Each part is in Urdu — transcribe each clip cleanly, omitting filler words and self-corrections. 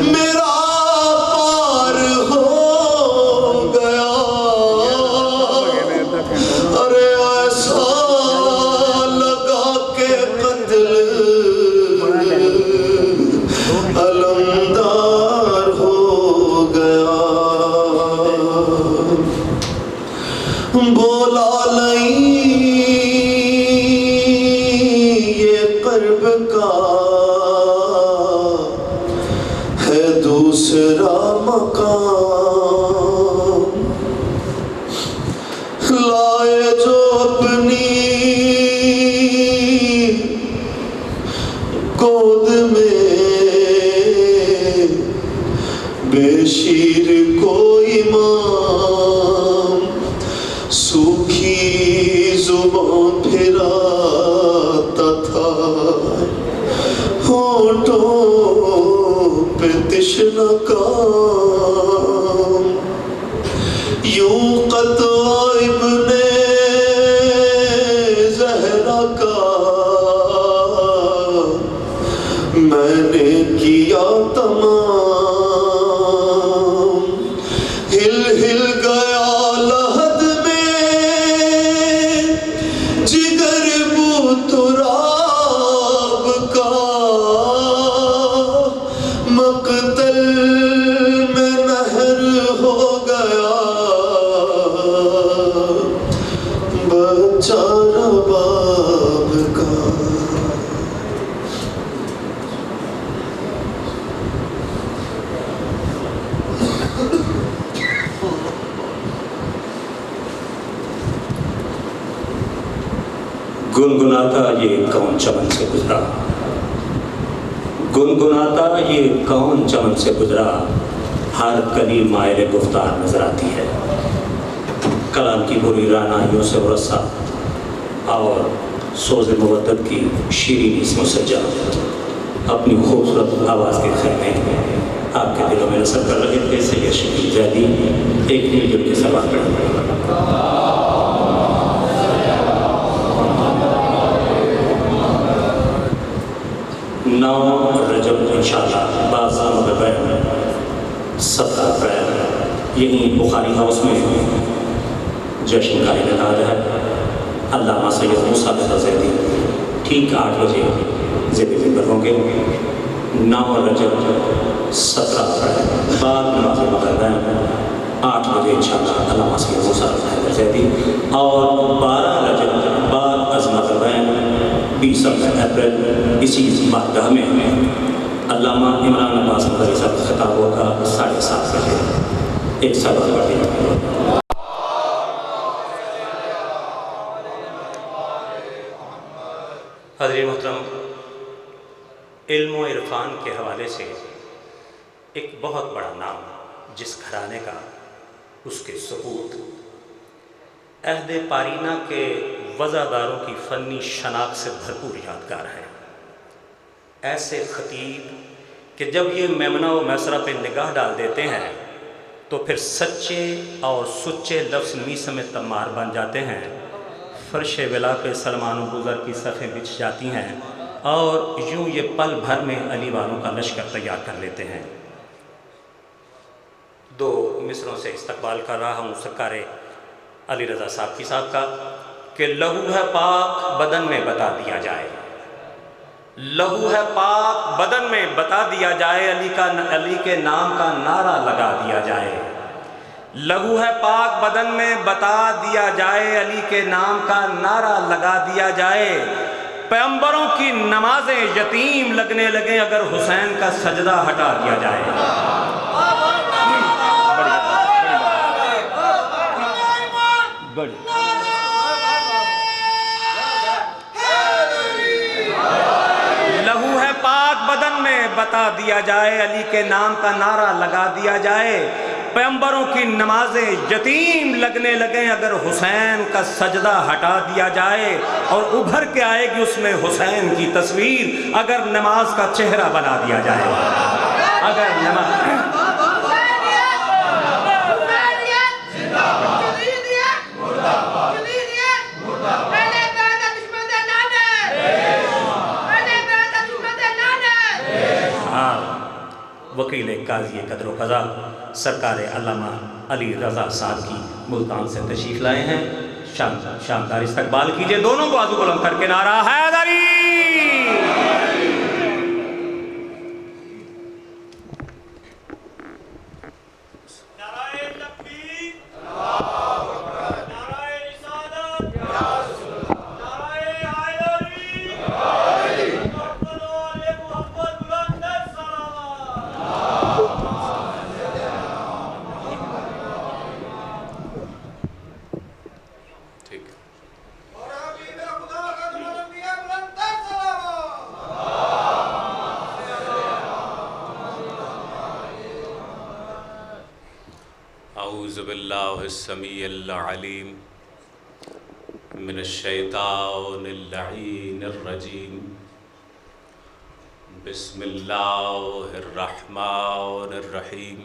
میرا پار ہو گیا، ارے ایسا لگا کہ قتل علمدار ہو گیا، بولا نہیں یہ قرب کا ہے دوسرا مقام، لائے جو اپنی گود میں بے شیر کو امام، سوکھی زبان پھراتا تھا ہونٹوں پہ تشنہ کام، یوں قطع ابن زہرا کا میں نے کیا تمام، ہل ہل گیا لحد میں جگر بو تراب کا، مقتل میں نہر ہو گیا بچہ رباب کا۔ گنگناتا یہ کون چمن سے گزرا، گنگناتا یہ کون چمن سے گزرا، ہر کلی مائل گفتار نظر آتی ہے، کلام کی بری رعنائیوں سے ورثہ اور سوز مودت کی شیرین اسم سجا، اپنی خوبصورت آواز کے خیمے آپ کے دلوں میں نصب کر رہے تھے سید شفیع زیدی، ایک مل جل کے سوال پڑھیں۔ 9 رجب انشاءاللہ بازار مغرب 17 اپریل یہیں بخاری ہاؤس میں جشن کا انعقاد ہے۔ علامہ سید موسیٰ رضا زیدی ٹھیک 8 بجے زیر منبر ہوں گے۔ 9 رجب 17 اپریل بعد نماز مغرب 8 بجے انشاءاللہ علامہ سید موسیٰ رضا زیدی، اور 12 رجب بعد از مغرب 20 اپریل اسی بارگاہ میں علامہ عمران عباس مدری صاحب خطاب ہوگا 7:30 بجے۔ ایک سبق پڑھیں۔ حضرت محترم، علم و عرفان کے حوالے سے ایک بہت بڑا نام جس گھرانے کا اس کے ثبوت عہد پارینہ کے وضعداروں کی فنی شناخت سے بھرپور یادگار ہے۔ ایسے خطیب کہ جب یہ میمنہ و میسرہ پہ نگاہ ڈال دیتے ہیں تو پھر سچے اور سچے لفظ میسم تمار بن جاتے ہیں، فرش ولا پہ سلمان و بزر کی صفیں بچھ جاتی ہیں، اور یوں یہ پل بھر میں علی والوں کا لشکر تیار کر لیتے ہیں۔ 2 مصروں سے استقبال کر رہا ہوں سرکار علی رضا صاحب کی صاحب کا کہ لہو ہے پاک بدن میں بتا دیا جائے، لہو ہے پاک بدن میں بتا دیا جائے، علی کے نام کا نعرہ لگا دیا جائے، لہو ہے پاک بدن میں بتا دیا جائے، علی کے نام کا نعرہ لگا دیا جائے، پیغمبروں کی نمازیں یتیم لگنے لگیں اگر حسین کا سجدہ ہٹا دیا جائے۔ لہو ہے پاک بدن میں بتا دیا جائے، علی کے نام کا نعرہ لگا دیا جائے، پیغمبروں کی نمازیں یتیم لگنے لگیں اگر حسین کا سجدہ ہٹا دیا جائے، اور ابھر کے آئے گی اس میں حسین کی تصویر اگر نماز کا چہرہ بنا دیا جائے۔ اگر نماز وکیل قاضی قدر و قضا سرکار علامہ علی رضا صاحب کی ملتان سے تشریف لائے ہیں. شاندار استقبال کیجئے. دونوں کو بازو بلند کر کے نعرہ حیدری. اعوذ باللہ السمیع العلیم من الشیطان اللعین الرجیم. بسم اللہ الرحمن الرحیم.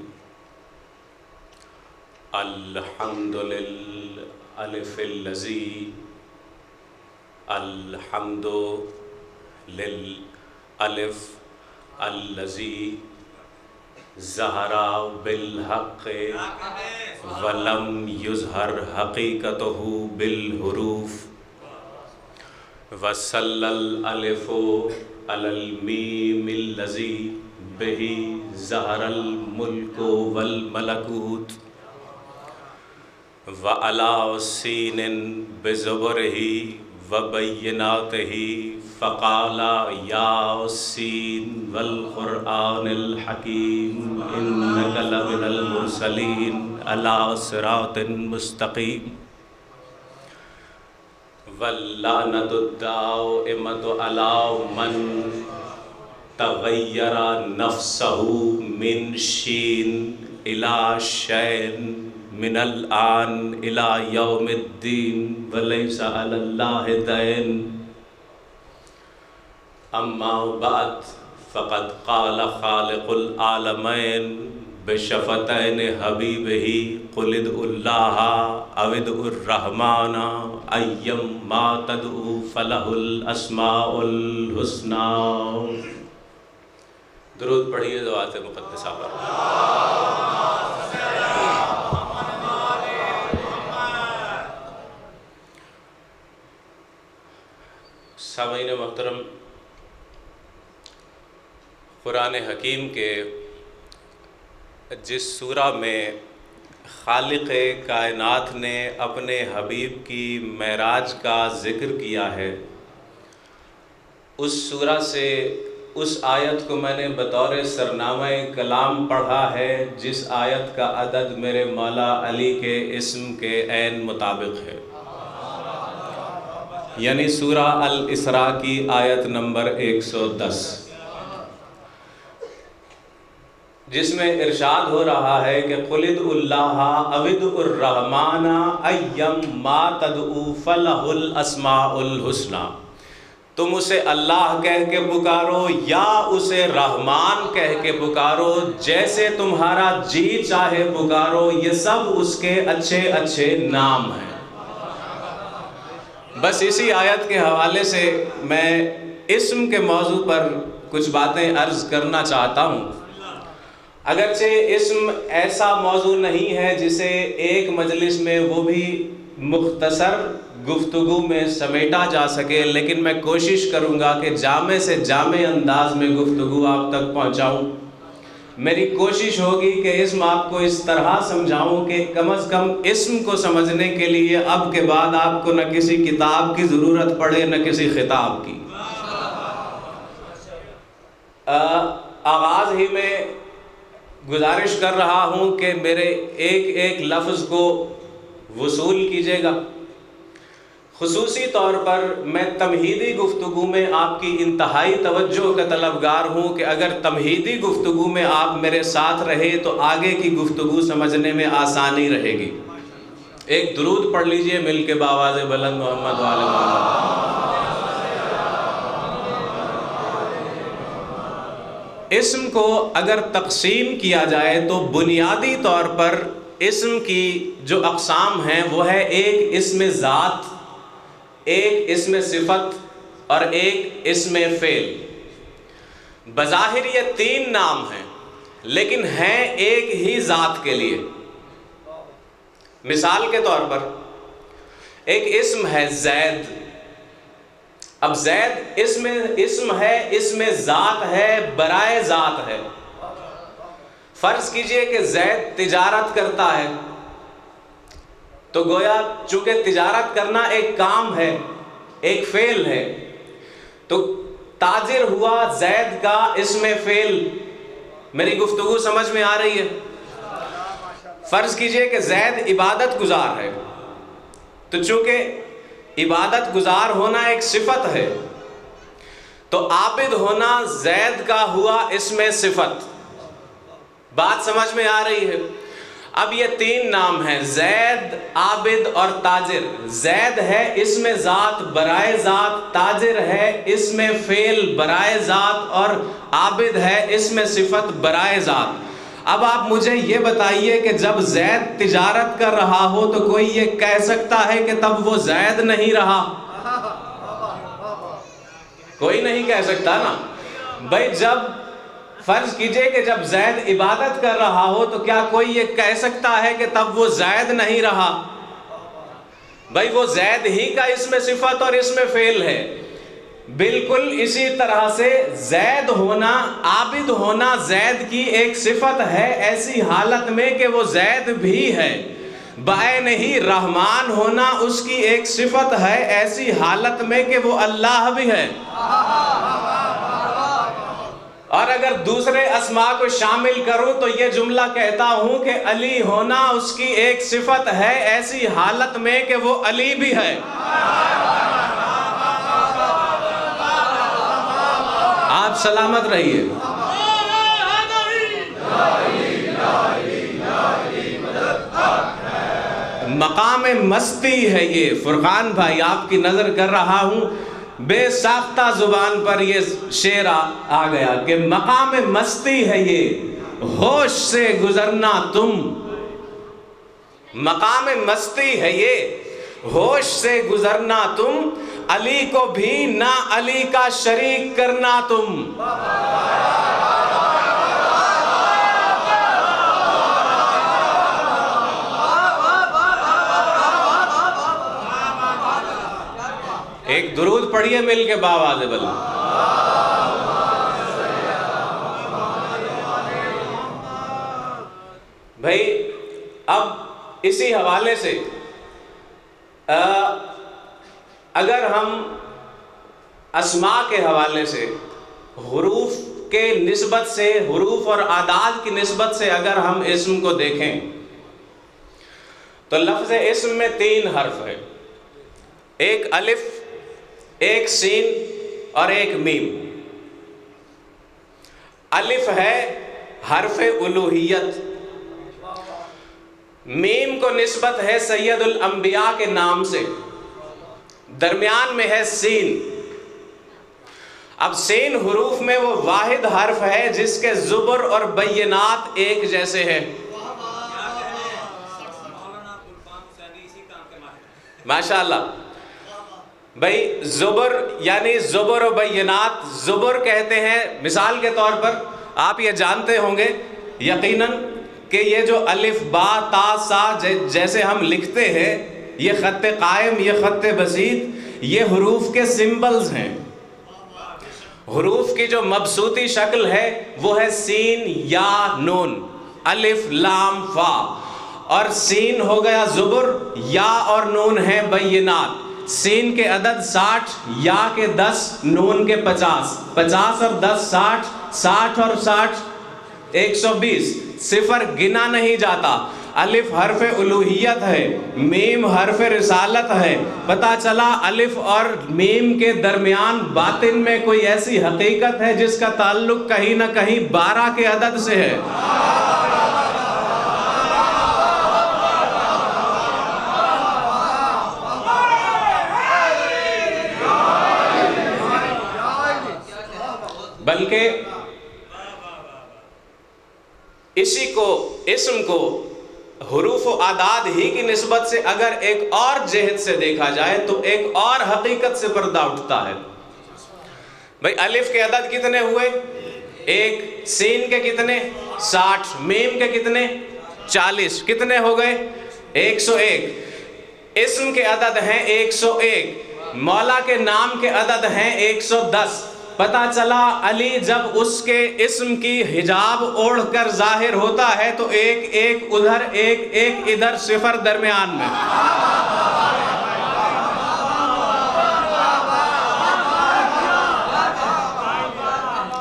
الحمد للالف الذی الحمد للالف الذی ظہر بالحق ولم یظہر حقیقتہ بالحروف وصل الالف علی المیم الذی بہ ظہر الملک والملکوت وعلی السین بزبرہ وبیناتہ فقال یا السین والقرآن الحکیم انک لمن المرسلین علی صراط مستقیم. واللعنۃ الدائمۃ علی من تغیر نفسہ من شین الی شین من الآن الی یوم الدین ولیس علی اللہ دین. اما بعد فقد قال خالق العالمین بشفتین حبیبہ قل ادعوا اللہ او ادعوا الرحمن ایما تدعوا فلہ الاسماء الحسنی. درود پڑھیے ذوات مقدسہ پر. سامعین محترم، قرآن حکیم کے جس سورہ میں خالق کائنات نے اپنے حبیب کی معراج کا ذکر کیا ہے، اس سورہ سے اس آیت کو میں نے بطور سرنامہ کلام پڑھا ہے جس آیت کا عدد میرے مولا علی کے اسم کے عین مطابق ہے، یعنی سورہ الاسراء کی آیت نمبر 110، جس میں ارشاد ہو رہا ہے کہ قل ادعوا اللہ او ادعوا الرحمن ایما تدعوا فلہ الاسماء الحسنی. تم اسے اللہ کہہ کے پکارو یا اسے رحمان کہہ کے پکارو، جیسے تمہارا جی چاہے پکارو، یہ سب اس کے اچھے اچھے نام ہیں. بس اسی آیت کے حوالے سے میں اسم کے موضوع پر کچھ باتیں عرض کرنا چاہتا ہوں. اگرچہ اسم ایسا موضوع نہیں ہے جسے ایک مجلس میں وہ بھی مختصر گفتگو میں سمیٹا جا سکے، لیکن میں کوشش کروں گا کہ جامع سے جامع انداز میں گفتگو آپ تک پہنچاؤں. میری کوشش ہوگی کہ اسم آپ کو اس طرح سمجھاؤں کہ کم از کم اسم کو سمجھنے کے لیے اب کے بعد آپ کو نہ کسی کتاب کی ضرورت پڑے نہ کسی خطاب کی. آغاز ہی میں گزارش کر رہا ہوں کہ میرے ایک ایک لفظ کو وصول کیجیے گا. خصوصی طور پر میں تمہیدی گفتگو میں آپ کی انتہائی توجہ کا طلبگار ہوں کہ اگر تمہیدی گفتگو میں آپ میرے ساتھ رہے تو آگے کی گفتگو سمجھنے میں آسانی رہے گی. ایک درود پڑھ لیجئے مل کے بآواز بلند محمد وآل محمد. اسم کو اگر تقسیم کیا جائے تو بنیادی طور پر اسم کی جو اقسام ہیں وہ ہے ایک اسم ذات، ایک اسم صفت اور ایک اسم فعل. بظاہر یہ تین نام ہیں، لیکن ہیں ایک ہی ذات کے لیے. مثال کے طور پر ایک اسم ہے زید. اب زید اسم ہے، اس میں ذات ہے، برائے ذات ہے. فرض کیجئے کہ زید تجارت کرتا ہے، تو گویا چونکہ تجارت کرنا ایک کام ہے، ایک فعل ہے، تو تاجر ہوا زید کا اسم فعل. میری گفتگو سمجھ میں آ رہی ہے؟ فرض کیجئے کہ زید عبادت گزار ہے، تو چونکہ عبادت گزار ہونا ایک صفت ہے، تو عابد ہونا زید کا ہوا اسم صفت. بات سمجھ میں آ رہی ہے؟ اب یہ تین نام ہیں، زید، عابد اور تاجر. زید ہے اسم ذات برائے ذات، تاجر ہے اسم فعل برائے ذات، اور عابد ہے اسم صفت برائے ذات. اب آپ مجھے یہ بتائیے کہ جب زید تجارت کر رہا ہو تو کوئی یہ کہہ سکتا ہے کہ تب وہ زید نہیں رہا؟ کوئی نہیں کہہ سکتا نا بھائی. جب فرض کیجئے کہ جب زید عبادت کر رہا ہو تو کیا کوئی یہ کہہ سکتا ہے کہ تب وہ زید نہیں رہا؟ بھائی وہ زید ہی کا اسم صفت اور اسم فعل ہے. بالکل اسی طرح سے زید ہونا، عابد ہونا زید کی ایک صفت ہے ایسی حالت میں کہ وہ زید بھی ہے. بعین ہی رحمان ہونا اس کی ایک صفت ہے ایسی حالت میں کہ وہ اللہ بھی ہے. اور اگر دوسرے اسماء کو شامل کروں تو یہ جملہ کہتا ہوں کہ علی ہونا اس کی ایک صفت ہے ایسی حالت میں کہ وہ علی بھی ہے. آپ سلامت رہیے. مقام مستی ہے یہ. فرقان بھائی آپ کی نظر کر رہا ہوں، بے ساختہ زبان پر یہ شعر آ گیا کہ مقام مستی ہے یہ، ہوش سے گزرنا تم. مقام مستی ہے یہ، ہوش سے گزرنا تم، علی کو بھی نہ علی کا شریک کرنا تم. ایک درود پڑھیے مل کے باواز بلند. بھائی اب اسی حوالے سے اگر ہم اسماء کے حوالے سے حروف کے نسبت سے، حروف اور اعداد کی نسبت سے اگر ہم اسم کو دیکھیں تو لفظ اسم میں 3 حرف ہے، ایک الف، ایک سین اور ایک میم. الف ہے حرف الوہیت، میم کو نسبت ہے سید الانبیاء کے نام سے، درمیان میں ہے سین. اب سین حروف میں وہ واحد حرف ہے جس کے زبر اور بینات ایک جیسے ہیں. ماشاءاللہ بھائی زبر یعنی زبر و بینات، زبر کہتے ہیں مثال کے طور پر آپ یہ جانتے ہوں گے یقیناً کہ یہ جو الف با تا سا جیسے ہم لکھتے ہیں، یہ خط قائم، یہ خط بسیط، یہ حروف کے سمبلز ہیں. حروف کی جو مبسوطی شکل ہے وہ ہے سین یا نون، الف لام فا، اور سین ہو گیا زبر، یا اور نون ہے بینات. سین کے عدد 60، یا کے 10، نون کے 50، 50 اور 10 60، 60 اور 60 120. صفر گنا نہیں جاتا. الف حرف الوہیت ہے، میم حرف رسالت ہے. پتہ چلا الف اور میم کے درمیان باطن میں کوئی ایسی حقیقت ہے جس کا تعلق کہیں نہ کہیں 12 کے عدد سے ہے. بلکہ اسی کو، اسم کو حروف و اعداد ہی کی نسبت سے اگر ایک اور جہت سے دیکھا جائے تو ایک اور حقیقت سے پردہ اٹھتا ہے. بھئی الف کے عدد کتنے ہوئے؟ ایک سین کے کتنے 60, میم کے کتنے 40, کتنے ہو گئے 101. اسم کے عدد ہیں 101, مولا کے نام کے عدد ہیں 110. پتہ چلا علی جب اس کے اسم کی حجاب اوڑھ کر ظاہر ہوتا ہے تو ایک ایک ادھر ایک ایک ادھر, صفر درمیان میں.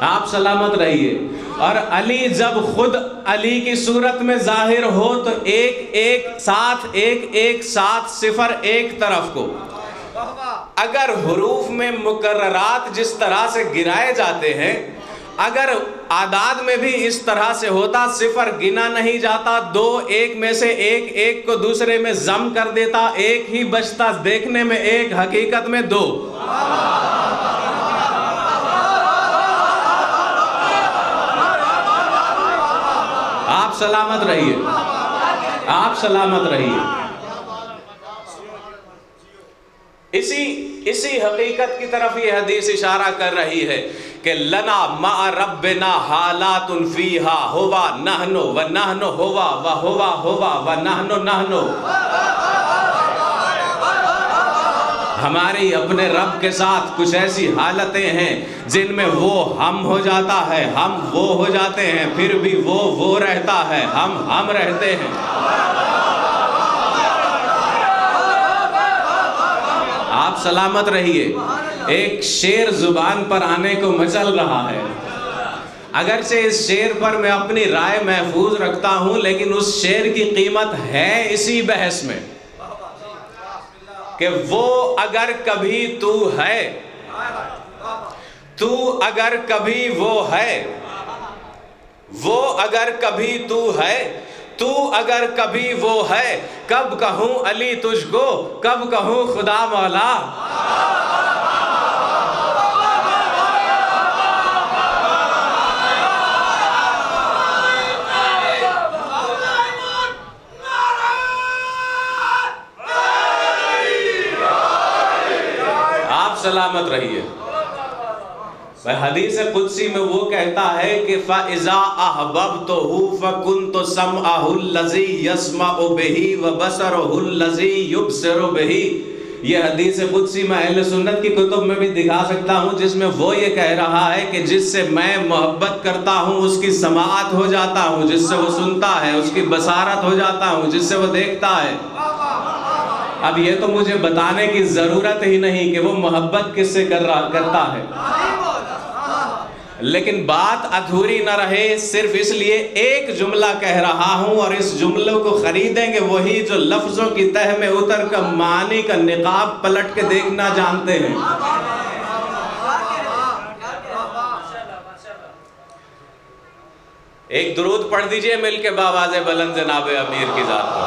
آپ سلامت رہیے. اور علی جب خود علی کی صورت میں ظاہر ہو تو ایک ایک ساتھ صفر ایک طرف کو. اگر حروف میں مکررات جس طرح سے گرائے جاتے ہیں, اگر اعداد میں بھی اس طرح سے ہوتا, صفر گنا نہیں جاتا, 2 ایک میں سے ایک ایک کو دوسرے میں ضم کر دیتا, ایک ہی بچتا, دیکھنے میں ایک حقیقت میں 2. آپ سلامت رہیے, آپ سلامت رہیے. اسی حقیقت کی طرف یہ حدیث اشارہ کر رہی ہے کہ لنا مع ربنا حالات فیہا ہوا نحن و نحن ہوا و ہوا ہوا و نحن نحن. ہماری اپنے رب کے ساتھ کچھ ایسی حالتیں ہیں جن میں وہ ہم ہو جاتا ہے, ہم وہ ہو جاتے ہیں, پھر بھی وہ رہتا ہے, ہم رہتے ہیں. آپ سلامت رہیے. ایک شعر زبان پر آنے کو مچل رہا ہے, اگرچہ اس شعر پر میں اپنی رائے محفوظ رکھتا ہوں, لیکن اس شعر کی قیمت ہے اسی بحث میں کہ وہ اگر کبھی تو ہے, تو اگر کبھی وہ ہے, وہ اگر کبھی تو ہے, تو اگر کبھی وہ ہے, کب کہوں علی تجھ کو, کب کہوں خدا مولا. آپ سلامت رہیے. حدیث قدسی میں وہ کہتا ہے کہ فَإِذَا أَحْبَبْتُهُ فَكُنْتُ سَمْعَهُ الَّذِي يَسْمَعُ بِهِ وَبَصَرَهُ الَّذِي يُبْصِرُ بِهِ. یہ حدیث قدسی میں اہل سنت کی کتب میں بھی دکھا سکتا ہوں, جس میں وہ یہ کہہ رہا ہے کہ جس سے میں محبت کرتا ہوں اس کی سماعت ہو جاتا ہوں, جس سے وہ سنتا ہے اس کی بصارت ہو جاتا ہوں, جس سے وہ دیکھتا ہے. اب یہ تو مجھے بتانے کی ضرورت ہی نہیں کہ وہ محبت کس سے کرتا ہے, لیکن بات ادھوری نہ رہے, صرف اس لیے ایک جملہ کہہ رہا ہوں, اور اس جملوں کو خریدیں گے وہی جو لفظوں کی تہ میں اتر کر معانی کا نقاب پلٹ کے دیکھنا جانتے ہیں. ایک درود پڑھ دیجئے مل کے بآواز بلند جناب امیر کی ذات پر.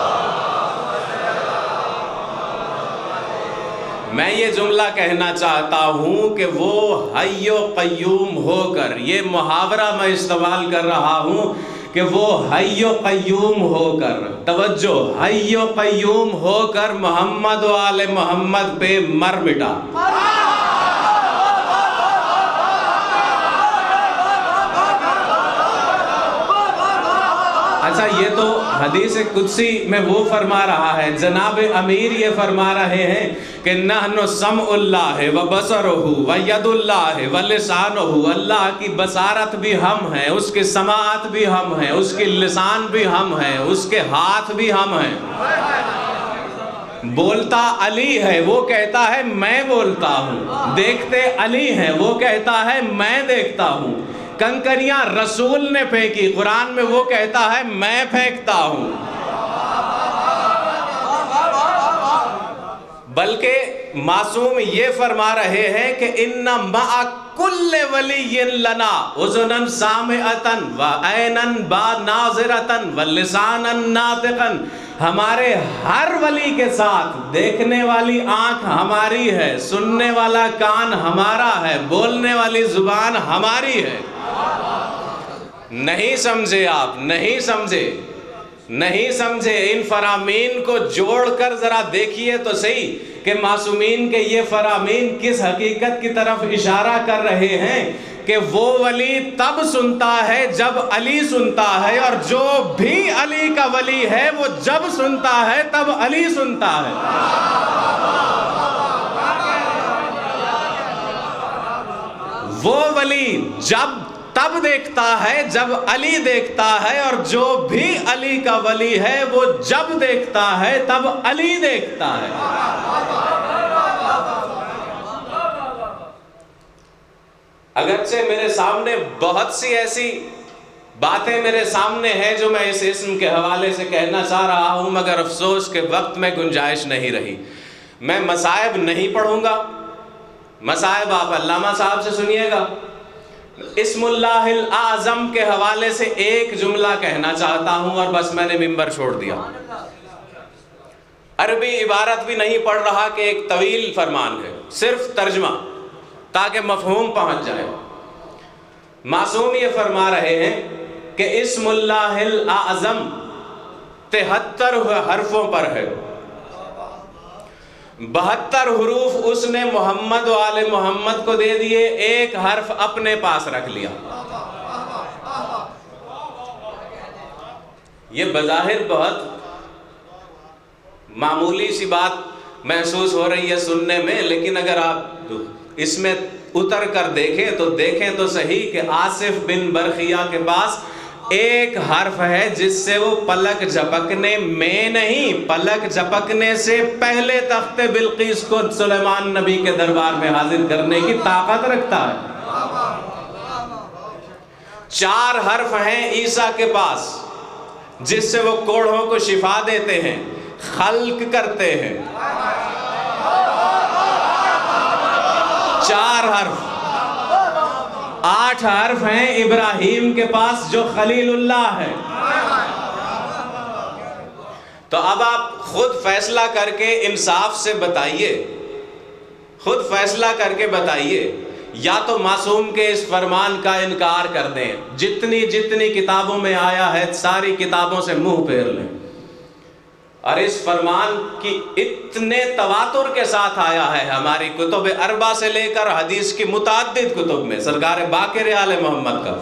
میں یہ جملہ کہنا چاہتا ہوں کہ وہ حی و قیوم ہو کر, یہ محاورہ میں استعمال کر رہا ہوں کہ وہ حی و قیوم ہو کر, توجہ, حی و قیوم ہو کر محمد و آل محمد پہ مر مٹا. اچھا, یہ تو حدیث قدسی میں وہ فرما رہا ہے, جناب امیر یہ فرما رہے ہیں کہ نحن سمع اللہ و بصرہ و ید اللہ و لسانہ. اللہ کی بصارت بھی ہم ہیں, اس کی سماعت بھی ہم ہیں, اس کی لسان بھی ہم ہیں, اس کے ہاتھ بھی ہم ہیں. بولتا علی ہے, وہ کہتا ہے میں بولتا ہوں. دیکھتے علی ہیں, وہ کہتا ہے میں دیکھتا ہوں. کنکریاں رسول نے پھینکی, قرآن میں وہ کہتا ہے میں پھینکتا ہوں. بلکہ معصوم یہ فرما رہے ہیں کہ ان مع کل ولی لنا اذنا سامعتا و عینا ناظرتا و لسانا ناطقا. ہمارے ہر ولی کے ساتھ دیکھنے والی آنکھ ہماری ہے, سننے والا کان ہمارا ہے, بولنے والی زبان ہماری ہے. نہیں سمجھے آپ, نہیں سمجھے. ان فرامین کو جوڑ کر ذرا دیکھیے تو صحیح کہ معصومین کے یہ فرامین کس حقیقت کی طرف اشارہ کر رہے ہیں کہ وہ ولی تب سنتا ہے جب علی سنتا ہے، اور جو بھی علی کا ولی ہے وہ جب سنتا ہے تب علی سنتا ہے۔ وہ ولی تب دیکھتا ہے جب علی دیکھتا ہے، اور جو بھی علی کا ولی ہے وہ جب دیکھتا ہے تب علی دیکھتا ہے۔ اگرچہ میرے سامنے بہت سی ایسی باتیں میرے سامنے ہیں جو میں اس اسم کے حوالے سے کہنا چاہ رہا ہوں، مگر افسوس کے وقت میں گنجائش نہیں رہی۔ میں مصائب نہیں پڑھوں گا، مصائب آپ علامہ صاحب سے سنیے گا۔ اسم اللہ الاعظم کے حوالے سے ایک جملہ کہنا چاہتا ہوں اور بس میں نے منبر چھوڑ دیا۔ عربی عبارت بھی نہیں پڑھ رہا کہ ایک طویل فرمان ہے، صرف ترجمہ تاکہ مفہوم پہنچ جائے۔ معصوم یہ فرما رہے ہیں کہ اسم اللہ الاعظم 73 حرفوں پر ہے، 72 حروف اس نے محمد و آل محمد کو دے دیے، ایک حرف اپنے پاس رکھ لیا۔ یہ بظاہر بہت معمولی سی بات محسوس ہو رہی ہے سننے میں، لیکن اگر آپ اس میں اتر کر دیکھیں تو صحیح کہ آصف بن برخیہ کے پاس ایک حرف ہے جس سے وہ پلک جھپکنے میں نہیں، پلک جھپکنے سے پہلے تخت بلقیس کو سلیمان نبی کے دربار میں حاضر کرنے کی طاقت رکھتا ہے۔ 4 حرف ہیں عیسیٰ کے پاس جس سے وہ کوڑھوں کو شفا دیتے ہیں، خلق کرتے ہیں۔ 4 حرف۔ 8 حرف ہیں ابراہیم کے پاس جو خلیل اللہ ہے۔ تو اب آپ خود فیصلہ کر کے انصاف سے بتائیے، خود فیصلہ کر کے بتائیے، یا تو معصوم کے اس فرمان کا انکار کر دیں، جتنی کتابوں میں آیا ہے ساری کتابوں سے منہ پھیر لیں، اور اس فرمان کی اتنے تواتر کے ساتھ آیا ہے ہماری کتب اربع سے لے کر حدیث کی متعدد کتب میں سرکار باقر آل محمد کا،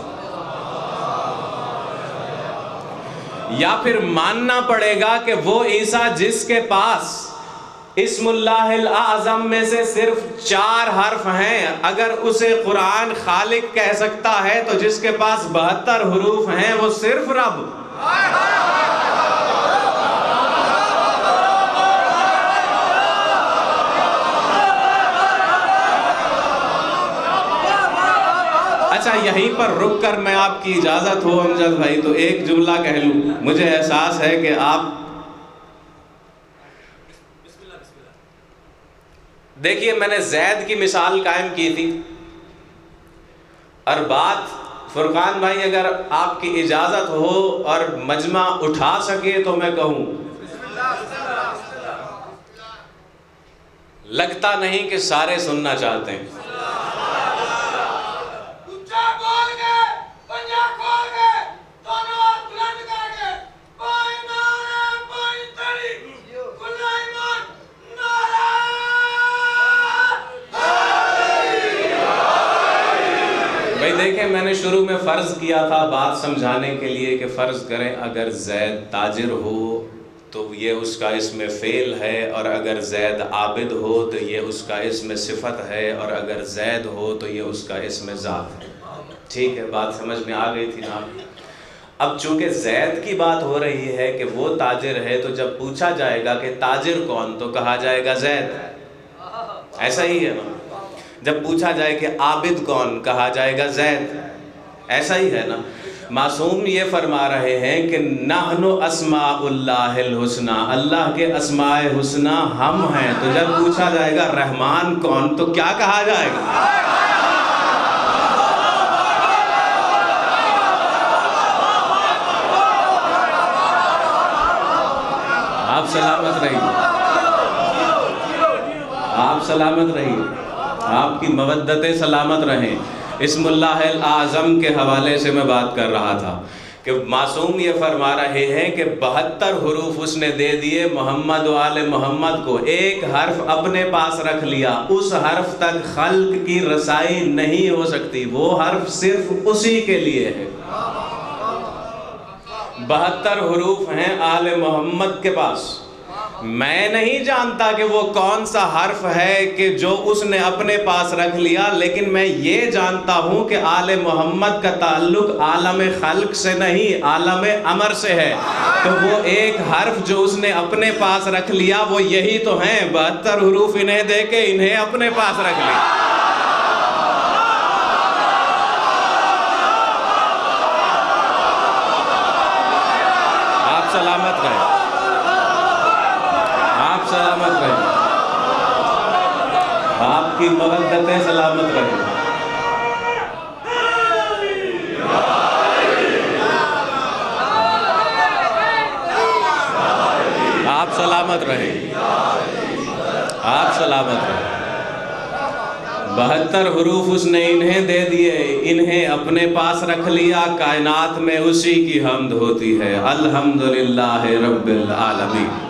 یا پھر ماننا پڑے گا کہ وہ عیسیٰ جس کے پاس اسم اللہ الاعظم میں سے صرف 4 حرف ہیں، اگر اسے قرآن خالق کہہ سکتا ہے تو جس کے پاس 72 حروف ہیں وہ صرف رب۔ اچھا، یہیں پر رک کر میں آپ کی اجازت ہو امجد بھائی تو ایک جملہ کہہ لوں۔ مجھے احساس ہے کہ آپ دیکھیے، میں نے زید کی مثال قائم کی تھی، اور بات فرقان بھائی اگر آپ کی اجازت ہو اور مجمع اٹھا سکے تو میں کہوں، لگتا نہیں کہ سارے سننا چاہتے ہیں۔ دیکھیں، میں نے شروع میں فرض کیا تھا بات سمجھانے کے لیے کہ فرض کریں اگر زید تاجر ہو تو یہ اس کا اسم فعل ہے، اور اگر زید عابد ہو تو یہ اس کا اسم صفت ہے، اور اگر زید ہو تو یہ اس کا اسم ذات ہے۔ ٹھیک ہے، بات سمجھ میں آ گئی تھی نا؟ اب چونکہ زید کی بات ہو رہی ہے کہ وہ تاجر ہے، تو جب پوچھا جائے گا کہ تاجر کون تو کہا جائے گا زید، ایسا ہی ہے نا؟ جب پوچھا جائے کہ عابد کون کہا جائے گا زید، ایسا ہی ہے نا؟ معصوم یہ فرما رہے ہیں کہ نحن اسماء اللہ الحسنی، اللہ کے اسماء حسنی ہم ہیں، تو جب پوچھا جائے گا رحمان کون تو کیا کہا جائے گا؟ آپ سلامت رہیے، آپ سلامت رہیے، آپ کی مودتیں سلامت رہیں۔ اسم اللہ الاعظم کے حوالے سے میں بات کر رہا تھا کہ معصوم یہ فرما رہے ہیں کہ 72 حروف اس نے دے دیے محمد و آل محمد کو، ایک حرف اپنے پاس رکھ لیا، اس حرف تک خلق کی رسائی نہیں ہو سکتی، وہ حرف صرف اسی کے لیے ہے۔ 72 حروف ہیں آل محمد کے پاس، میں نہیں جانتا کہ وہ کون سا حرف ہے کہ جو اس نے اپنے پاس رکھ لیا، لیکن میں یہ جانتا ہوں کہ آل محمد کا تعلق عالم خلق سے نہیں، عالم امر سے ہے، تو وہ ایک حرف جو اس نے اپنے پاس رکھ لیا وہ یہی تو ہیں، 72 حروف انہیں دے کے انہیں اپنے پاس رکھ لیا۔ آپ سلامت رہیں، آپ سلامت رہیں، آپ کی مودتیں سلامت رہیں، آپ سلامت رہیں، آپ سلامت رہیں۔ 72 حروف اس نے انہیں دے دیے، انہیں اپنے پاس رکھ لیا، کائنات میں اسی کی حمد ہوتی ہے، الحمدللہ رب العالمین۔